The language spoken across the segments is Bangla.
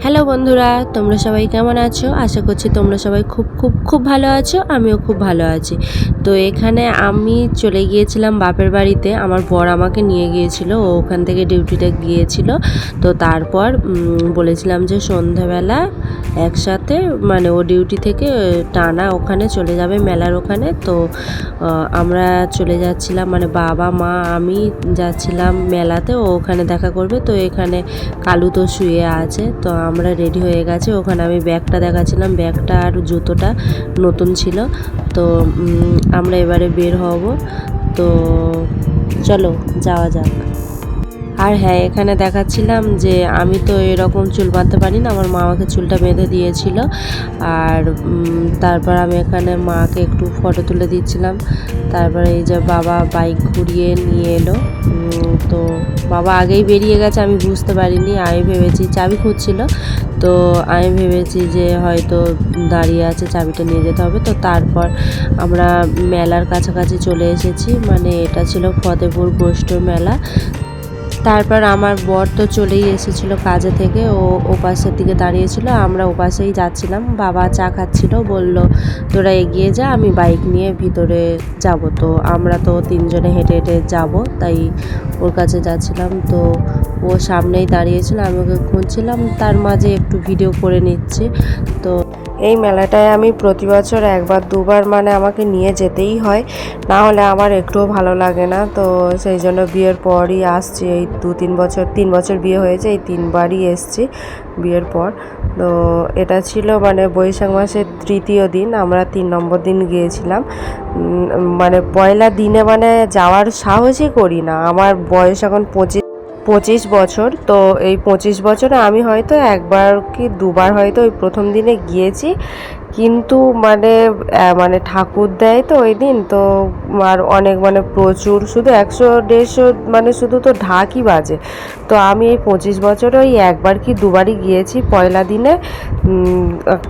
হ্যালো বন্ধুরা, তোমরা সবাই কেমন আছো? আশা করছি তোমরা সবাই খুব খুব খুব ভালো আছো। আমিও খুব ভালো আছি। তো এখানে আমি চলে গিয়েছিলাম বাপের বাড়িতে। আমার বর আমাকে নিয়ে গিয়েছিল, ও ওখান থেকে ডিউটিতে গিয়েছিল। তো তারপর বলেছিলাম যে সন্ধ্যাবেলা একসাথে মানে ও ডিউটি থেকে টানা ওখানে চলে যাবে মেলার ওখানে। তো আমরা চলে যাচ্ছিলাম, মানে বাবা মা আমি যাচ্ছিলাম মেলাতে, ও ওখানে দেখা করবে। তো এখানে কালু তো শুয়ে আছে। তো আমরা রেডি হয়ে গেছে। ওখানে আমি ব্যাগটা দেখাচ্ছিলাম, ব্যাগটা আর জুতোটা নতুন ছিল। তো আমরা এবারে বের হব। তো চলো যাওয়া যাক। আর হ্যাঁ, এখানে দেখাচ্ছিলাম যে আমি তো এরকম চুল বাঁধতে পারি না, আমার মা আমাকে চুলটা বেঁধে দিয়েছিল। আর তারপর আমি এখানে মাকে একটু ফটো তুলে দিচ্ছিলাম। তারপরে এই যে বাবা বাইক ঘুরিয়ে নিয়ে এলো। তো বাবা আগেই বেরিয়ে গেছে, আমি বুঝতে পারিনি। আমি ভেবেছি চাবি খুঁজছিল, তো আমি ভেবেছি যে হয়তো দাঁড়িয়ে আছে, চাবিটা নিয়ে যেতে হবে। তো তারপর আমরা মেলার কাছাকাছি চলে এসেছি, মানে এটা ছিল ফতেপুর গোষ্ঠ মেলা। তারপর আমার বর তো চলেই এসেছিল কাজে থেকে, ও ওপাশের দিকে দাঁড়িয়েছিল, আমরা ওপাশেই যাচ্ছিলাম। বাবা চা খাচ্ছিল, বলল তোরা এগিয়ে যা, আমি বাইক নিয়ে ভিতরে যাব। তো আমরা তো তিনজনে হেঁটে হেঁটে যাব, তাই ওর কাছে যাচ্ছিলাম। তো ও সামনেই দাঁড়িয়েছিল, আমি ওকে খুঁজছিলাম, তার মাঝে একটু ভিডিও করে নিচ্ছি। তো এই মেলাটায় আমি প্রতি বছর একবার দুবার মানে আমাকে নিয়ে যেতেই হয়, না হলে আমার একটুও ভালো লাগে না। তো সেই জন্য বিয়ের পরই আসছি, এই 3 বছর বিয়ে হয়েছে, এই 3বারই এসছি বিয়ের পর। তো এটা ছিল মানে বৈশাখ মাসের 3য় দিন, আমরা 3 নম্বর দিন গিয়েছিলাম। মানে পয়লা দিনে মানে যাওয়ার সাহসই করি না। আমার বয়স এখন 25 বছর। তো এই 25 বছরে আমি হয়তো একবার কি দুবার হয়তো ওই প্রথম দিনে গিয়েছি, কিন্তু মানে ঠাকুর দেয় তো ওই দিন। তো আর অনেক মানে প্রচুর, শুধু 100-150 মানে শুধু তো ঢাকই বাজে। তো আমি এই 25 বছরে ওই একবার কি দুবারই গিয়েছি পয়লা দিনে,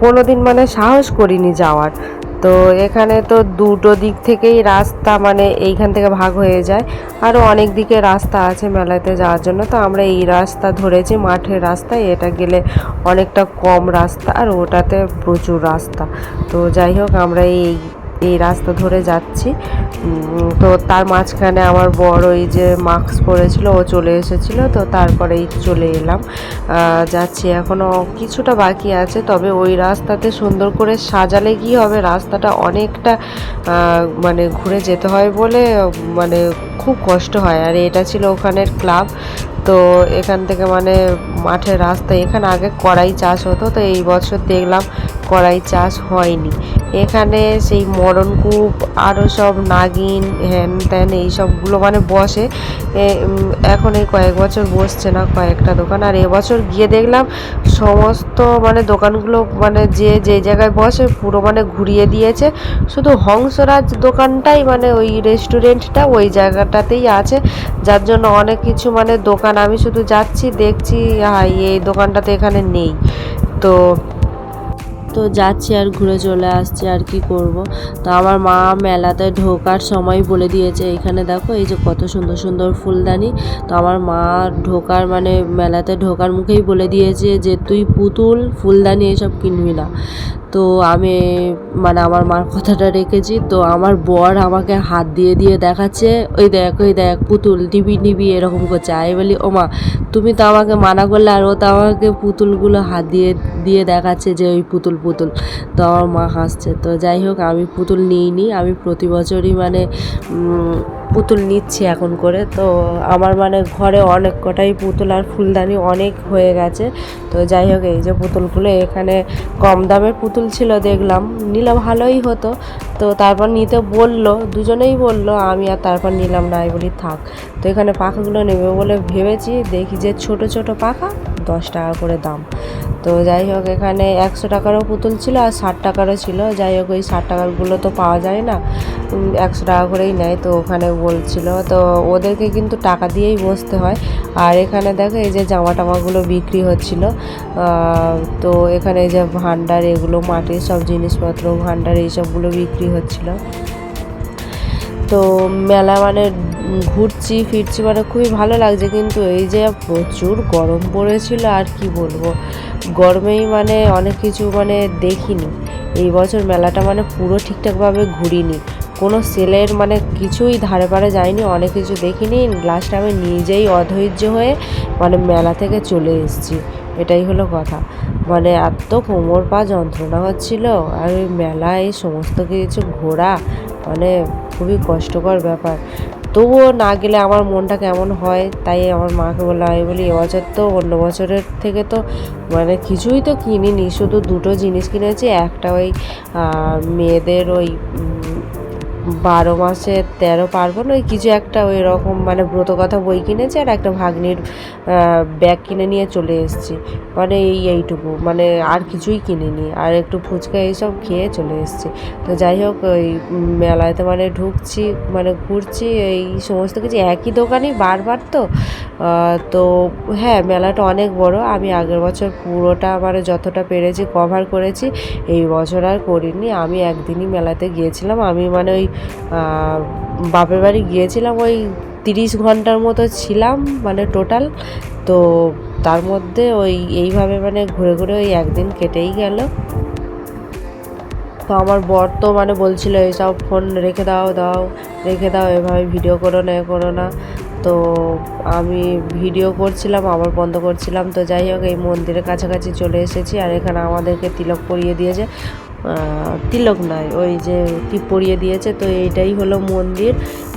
কোনো দিন মানে সাহস করিনি যাওয়ার। তো এখানে তো দুটো দিক থেকেই রাস্তা, মানে এইখান থেকে ভাগ হয়ে যায়, আরও অনেক দিকে রাস্তা আছে মেলাতে যাওয়ার জন্য। তো আমরা এই রাস্তা ধরেছি, মাঠের রাস্তায়, এটা গেলে অনেকটা কম রাস্তা, আর ওটাতে প্রচুর রাস্তা। তো যাই হোক, আমরা এই রাস্তা ধরে যাচ্ছি। তো তার মাঝখানে আমার বড় ওই যে মাস্ক পরেছিল, ও চলে এসেছিল। তো তারপরেই চলে এলাম, যাচ্ছি। এখনও কিছুটা বাকি আছে, তবে ওই রাস্তাতে সুন্দর করে সাজালে কি হবে, রাস্তাটা অনেকটা মানে ঘুরে যেতে হয় বলে মানে খুব কষ্ট হয়। আর এটা ছিল ওখানের ক্লাব। তো এখান থেকে মানে মাঠের রাস্তা, এখানে আগে কড়াই চাষ হতো, তো এই বছর দেখলাম কড়াই চাষ হয়নি। এখানে সেই মরণকূপ আরও সব নাগিন হ্যান ত্যান এইসবগুলো মানে বসে। এখন এই কয়েক বছর বসছে না, কয়েকটা দোকান। আর এবছর গিয়ে দেখলাম সমস্ত মানে দোকানগুলো মানে যে জায়গায় বসে পুরো মানে ঘুরিয়ে দিয়েছে, শুধু হংসরাজ দোকানটাই মানে ওই রেস্টুরেন্টটা ওই জায়গাটাতেই আছে। যার জন্য অনেক কিছু মানে দোকান আমি শুধু যাচ্ছি দেখছি, হাই এই দোকানটা তো এখানে নেই। তো তো যাচ্ছি আর ঘুরে চলে আসছি, আর কি করব। তো আমার মা মেলাতে ঢোকার সময় বলে দিয়েছে, এখানে দেখো এই যে কত সুন্দর সুন্দর ফুলদানি। তো আমার মা ঢোকার মানে মেলাতে ঢোকার মুখেই বলে দিয়েছে যে তুই পুতুল ফুলদানি এসব কিনবি না। তো আমি মানে আমার মার কথাটা রেখেছি। তো আমার বর আমাকে হাত দিয়ে দিয়ে দেখাচ্ছে, ওই দেখ পুতুল নিবি নিবি এরকম করছে। আমি বলি ও মা, তুমি তো আমাকে মানা করলে, আর ও তো আমাকে পুতুলগুলো হাত দিয়ে দিয়ে দেখাচ্ছে যে ওই পুতুল পুতুল। তো আমার মা হাসছে। তো যাই হোক, আমি পুতুল নিইনি, আমি প্রতি বছরই মানে পুতুল নিচ্ছি এখন করে। তো আমার মানে ঘরে অনেক কটাই পুতুল আর ফুলদানি অনেক হয়ে গেছে। তো যাই হোক, এই যে পুতুলগুলো এখানে কম দামের পুতুল ছিল, দেখলাম নিলে ভালোই হতো। তো তারপর নিতে বললো, দুজনেই বললো, আমি আর তারপর নিলাম না, আমি বলি থাক। তো এখানে পাখাগুলো নেবে বলে ভেবেছি, দেখি যে ছোট ছোট পাখা 10 টাকা করে দাম। তো যাই হোক, এখানে 100 টাকারও পুতুল ছিল আর 60 টাকারও ছিল। যাই হোক, ওই 60 টাকারগুলো তো পাওয়া যায় না, 100 টাকা করেই নেয়। তো ওখানে বলছিল, তো ওদেরকে কিন্তু টাকা দিয়েই বসতে হয়। আর এখানে দেখো এই যে জামা টামাগুলো বিক্রি হচ্ছিল। তো এখানে এই যে ভান্ডার, এগুলো মাটির সব জিনিসপত্র ভান্ডার এইসবগুলো বিক্রি হচ্ছিল। তো মেলা মানে ঘুরছি ফিরছি, মানে খুবই ভালো লাগছে। কিন্তু এই যে প্রচুর গরম পড়েছিল, আর কি বলবো, গরমেই মানে অনেক কিছু মানে দেখিনি এই বছর। মেলাটা মানে পুরো ঠিকঠাকভাবে ঘুরিনি, কোনো সেলের মানে কিছুই ধারে পারে যায়নি, অনেক কিছু দেখিনি। লাস্টে আমি নিজেই অধৈর্য হয়ে মানে মেলা থেকে চলে এসেছি, এটাই হলো কথা। মানে এত কোমর পা যন্ত্রণা হচ্ছিল, আর ওই মেলায় এই সমস্ত কিছু ঘোরা মানে খুবই কষ্টকর ব্যাপার। তবুও না গেলে আমার মনটা কেমন হয়, তাই আমার মাকে বললাম, আমি বলি এবছর তো অন্য বছরের থেকে তো মানে কিছুই তো কিনিনি, শুধু দুটো জিনিস কিনেছি। একটা ওই মেয়েদের ওই 12 মাসে 13 পার্বণ ওই কিছু একটা ওই রকম মানে ব্রতকথা বই কিনেছি, আর একটা ভাগ্নির ব্যাগ কিনে নিয়ে চলে এসেছি। মানে এইটুকু, মানে আর কিছুই কিনিনি, আর একটু ফুচকা এইসব খেয়ে চলে এসেছি। তো যাই হোক, ওই মেলাতে মানে ঢুকছি, মানে ঘুরছি, এই সমস্ত কিছু একই দোকানেই বারবার। তো হ্যাঁ, মেলাটা অনেক বড়। আমি আগের বছর পুরোটা মানে যতটা পেরেছি কভার করেছি, এই বছর আর করিনি। আমি একদিনই মেলাতে গিয়েছিলাম। আমি মানে ওই বাপের বাড়ি গিয়েছিলাম, ওই 30 ঘন্টার মতো ছিলাম মানে টোটাল। তো তার মধ্যে ওই এইভাবে মানে ঘুরে ঘুরে ওই একদিন কেটেই গেল। তো আমার বর তো মানে বলছিল এইসব ফোন রেখে দাও রেখে দাও, এভাবে ভিডিও করো না করো না। তো আমি ভিডিও করছিলাম, আবার বন্ধ করছিলাম। তো যাই হোক, এই মন্দিরের কাছাকাছি চলে এসেছি, আর এখানে আমাদেরকে তিলক পরিয়ে দিয়েছে। তিলক নয়, ওই যে টিপ পরিয়ে দিয়েছে। তো এইটাই হলো মন্দির।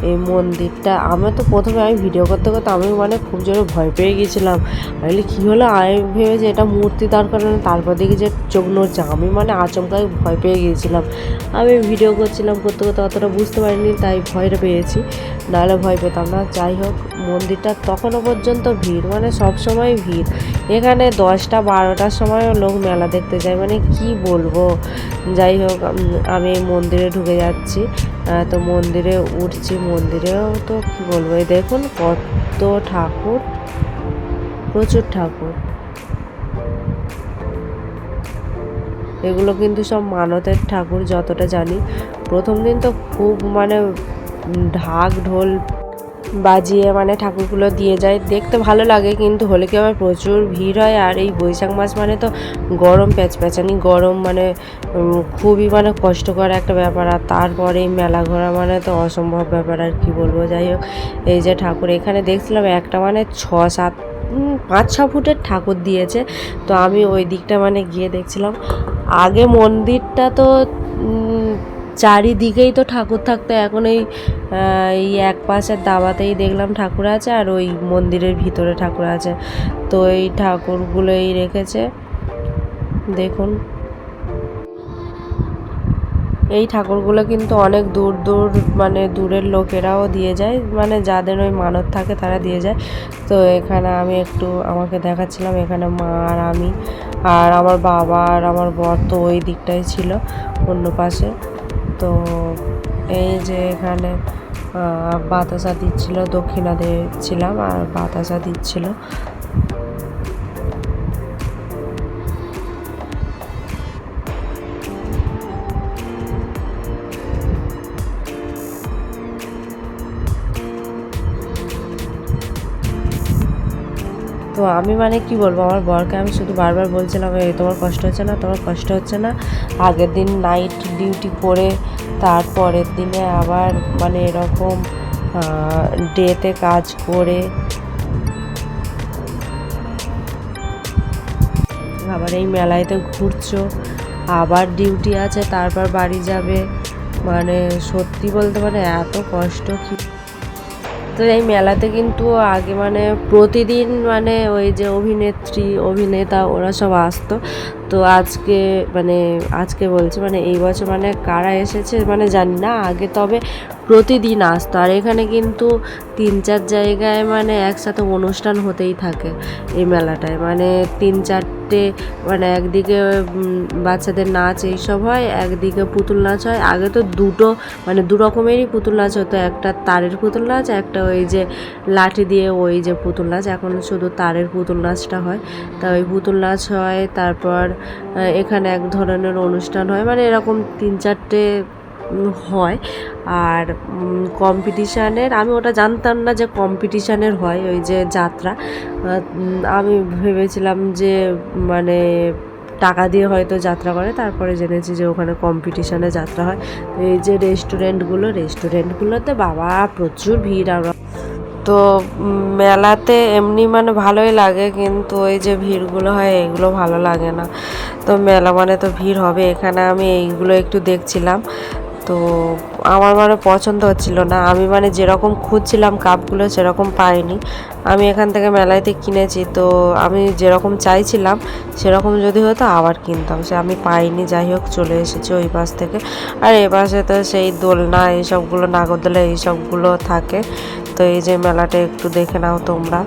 এই মন্দিরটা আমি তো প্রথমে আমি ভিডিও করতে করতে আমি মানে খুব জোরে ভয় পেয়ে গেছিলাম। আমি কী হলো, আমি ভেবেছি এটা মূর্তি দরকার না, তারপর দেখি যে চোখ নড়ছে। আমি মানে আচমকাই ভয় পেয়ে গিয়েছিলাম। আমি ভিডিও করছিলাম, করতে করতে অতটা বুঝতে পারিনি, তাই ভয়টা পেয়েছি, নাহলে ভয় পেতাম না। যাই হোক, মন্দিরটা তখনও পর্যন্ত ভিড়, মানে সব সময় ভিড়। এখানে 10টা 12টার সময়ও লোক মেলা দেখতে যায়, মানে কি বলবো। যাই হোক, আমি মন্দিরে ঢুকে যাচ্ছি। তো মন্দিরে উঠছি, মন্দিরেও তো কী বলবো, এই দেখুন কত ঠাকুর, প্রচুর ঠাকুর। এগুলো কিন্তু সব মানতের ঠাকুর যতটা জানি। প্রথম দিন তো খুব মানে ঢাক ঢোল বাজিয়ে মানে ঠাকুরগুলো দিয়ে যায়, দেখতে ভালো লাগে। কিন্তু হলে কি আবার প্রচুর ভিড় হয়। আর এই বৈশাখ মাস মানে তো গরম, প্যাচপ্যাচানি গরম, মানে খুবই মানে কষ্টকর একটা ব্যাপার। আর তারপরে মেলা ঘোরা মানে তো অসম্ভব ব্যাপার, আর কি বলবো। যাই হোক, এই যে ঠাকুর এখানে দেখছিলাম, একটা মানে 6-7 5-6 ফুটের ঠাকুর দিয়েছে। তো আমি ওই দিকটা মানে গিয়ে দেখছিলাম। আগে মন্দিরটা তো চারিদিকেই তো ঠাকুর থাকতো, এখন এই এক পাশের দাওয়াতেই দেখলাম ঠাকুর আছে, আর ওই মন্দিরের ভিতরে ঠাকুর আছে। তো এই ঠাকুরগুলোই রেখেছে, দেখুন। এই ঠাকুরগুলো কিন্তু অনেক দূর দূর মানে দূরের লোকেরাও দিয়ে যায়, মানে যাদের ওই মানত থাকে তারা দিয়ে যায়। তো এখানে আমি একটু আমাকে দেখাচ্ছিলাম, এখানে মা আর আমি আর আমার বাবা আর আমার বর তো ওই দিকটাই ছিল, অন্য পাশে। তো এই যে এখানে বাতাসা দিচ্ছিল, দক্ষিণা দিচ্ছিলাম আর বাতাসা দিচ্ছিল। তো আমি মানে কি বলবো, আমার বরকে আমি শুধু বারবার বলছিলাম, এই তোমার কষ্ট হচ্ছে না, তোমার কষ্ট হচ্ছে না। আগের দিন নাইট ডিউটি করে তারপরের দিনে আবার মানে এরকম ডেতে কাজ করে আবার এই মেলায়তে ঘুরছো, আবার ডিউটি আছে, তারপর বাড়ি যাবে। মানে সত্যি বলতে মানে এত কষ্ট কি। তো এই মেলাতে কিন্তু আগে মানে প্রতিদিন মানে ওই যে অভিনেত্রী অভিনেতা ওরা সব আসতো। তো আজকে বলছে মানে এই বছর মানে কারা এসেছে মানে জানি না, আগে তবে প্রতিদিন আসতো। আর এখানে কিন্তু 3-4 জায়গায় মানে একসাথে অনুষ্ঠান হতেই থাকে এই মেলাটায়, মানে 3-4টে, মানে একদিকে বাচ্চাদের নাচ এইসব হয়, একদিকে পুতুল নাচ হয়। আগে তো মানে দু রকমেরই পুতুল নাচ হতো, একটা তারের পুতুল নাচ, একটা ওই যে লাঠি দিয়ে ওই যে পুতুল নাচ। এখন শুধু তারের পুতুল নাচটা হয়। তা ওই পুতুল নাচ হয়, তারপর এখানে এক ধরনের অনুষ্ঠান হয়, মানে এরকম 3-4টে হয়। আর কম্পিটিশানের আমি ওটা জানতাম না যে কম্পিটিশানের হয় ওই যে যাত্রা। আমি ভেবেছিলাম যে মানে টাকা দিয়ে হয়তো যাত্রা করে, তারপরে জেনেছি যে ওখানে কম্পিটিশানে যাত্রা হয়। তো এই যে রেস্টুরেন্টগুলোতে বাবা প্রচুর ভিড়। আমরা তো মেলাতে এমনি মানে ভালোই লাগে, কিন্তু ওই যে ভিড়গুলো হয় এগুলো ভালো লাগে না। তো মেলা মানে তো ভিড় হবে, এখানে আমি এইগুলো একটু দেখছিলাম। তো আমার মানে পছন্দ হচ্ছিল না, আমি মানে যেরকম খুঁজছিলাম কাপগুলো সেরকম পাইনি। আমি এখান থেকে মেলাতে কিনেছি, তো আমি যেরকম চাইছিলাম সেরকম যদি হতো আবার কিনতাম, সে আমি পাইনি। যাই হোক চলে এসেছি ওই পাশ থেকে। আর এ পাশে তো সেই দোলনা এইসবগুলো, নাগরদোলা এইসবগুলো থাকে। তো এই যে মেলাটা একটু দেখে নাও তোমরা।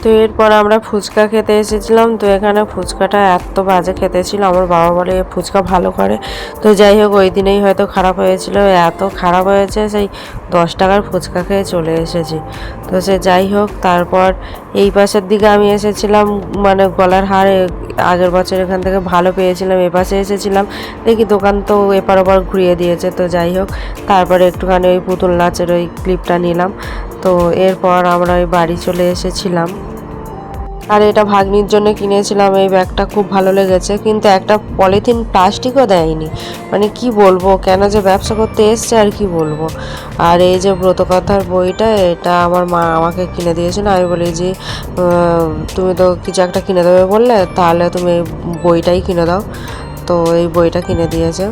তো এরপর আমরা ফুচকা খেতে এসেছিলাম। তো এখানে ফুচকাটা এত বাজে খেতে ছিল, আমার বাবা বলে ফুচকা ভালো করে। তো যাই হোক ওই দিনেই হয়তো খারাপ হয়েছিল, এত খারাপ হয়েছে সেই 10 টাকার ফুচকা খেয়ে চলে এসেছি। তো সে যাই হোক, তারপর এই পাশের দিকে আমি এসেছিলাম, মানে গলার হার আগের বছর এখান থেকে ভালো পেয়েছিলাম, এপাশে এসেছিলাম দেখি দোকান তো এপার ওপার ঘুরিয়ে দিয়েছে। তো যাই হোক তারপরে একটুখানি ওই পুতুল নাচের ওই ক্লিপটা নিলাম। তো এরপর আমরা ওই বাড়ি চলে এসেছিলাম। আর এটা ভাগ্নির জন্য কিনেছিলাম, এই ব্যাগটা খুব ভালো লেগেছে, কিন্তু একটা পলিথিন প্লাস্টিকও দেয়নি। মানে কি বলবো, কেন যে ব্যবসা করতে এসছে আর কি বলবো। আর এই যে ব্রতকথার বইটা, এটা আমার মা আমাকে কিনে দিয়েছিল। আমি বলি যে তুমি তো কিছু একটা কিনে দেবে বললে, তাহলে তুমি এই বইটাই কিনে দাও। তো এই বইটা কিনে দিয়েছে।